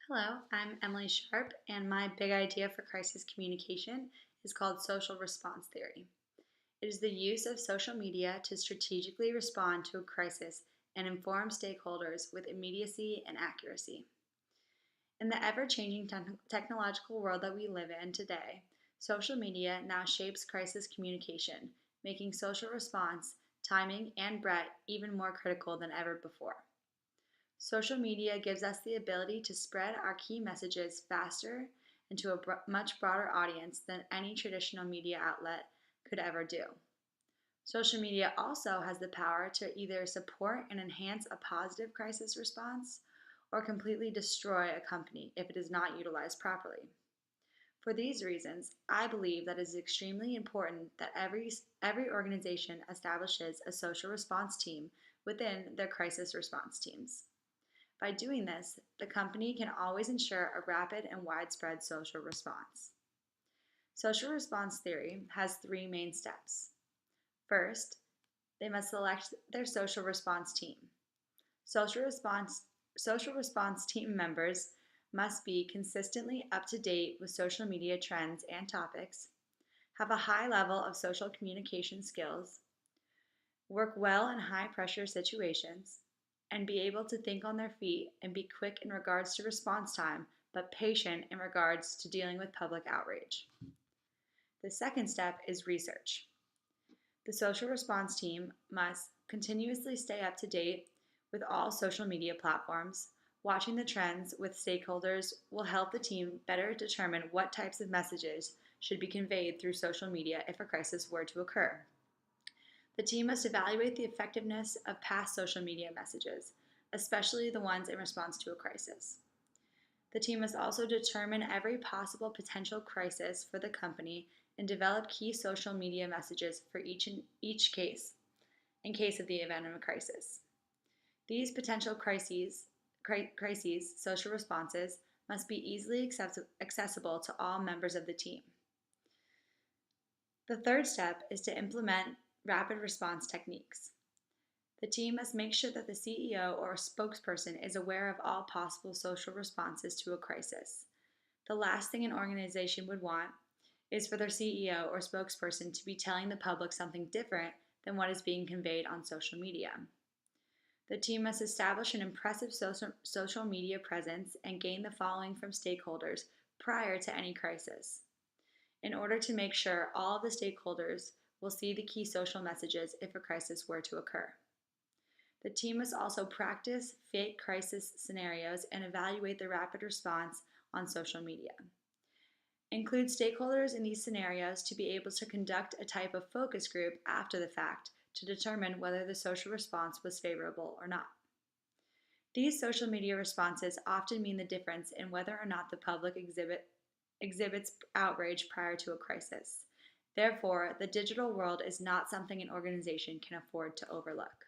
Hello, I'm Emily Sharp, and my big idea for crisis communication is called social response theory. It is the use of social media to strategically respond to a crisis and inform stakeholders with immediacy and accuracy. In the ever changing technological world that we live in today, social media now shapes crisis communication, making social response, timing, and breadth even more critical than ever before. Social media gives us the ability to spread our key messages faster and to a much broader audience than any traditional media outlet could ever do. Social media also has the power to either support and enhance a positive crisis response or completely destroy a company if it is not utilized properly. For these reasons, I believe that it is extremely important that every organization establishes a social response team within their crisis response teams. By doing this, the company can always ensure a rapid and widespread social response. Social response theory has three main steps. First, they must select their social response team. Social response, social response team members must be consistently up to date with social media trends and topics, have a high level of social communication skills, work well in high pressure situations, and be able to think on their feet and be quick in regards to response time, but patient in regards to dealing with public outrage. The second step is research. The social response team must continuously stay up to date with all social media platforms. Watching the trends with stakeholders will help the team better determine what types of messages should be conveyed through social media if a crisis were to occur. The team must evaluate the effectiveness of past social media messages, especially the ones in response to a crisis. The team must also determine every possible potential crisis for the company and develop key social media messages for each case in case of the event of a crisis. These potential crises, social responses, must be easily accessible to all members of the team. The third step is to implement rapid response techniques. The team must make sure that the CEO or spokesperson is aware of all possible social responses to a crisis. The last thing an organization would want is for their CEO or spokesperson to be telling the public something different than what is being conveyed on social media. The team must establish an impressive social media presence and gain the following from stakeholders prior to any crisis, in order to make sure all of the stakeholders will see the key social messages if a crisis were to occur. The team must also practice fake crisis scenarios and evaluate the rapid response on social media. Include stakeholders in these scenarios to be able to conduct a type of focus group after the fact to determine whether the social response was favorable or not. These social media responses often mean the difference in whether or not the public exhibits outrage prior to a crisis. Therefore, the digital world is not something an organization can afford to overlook.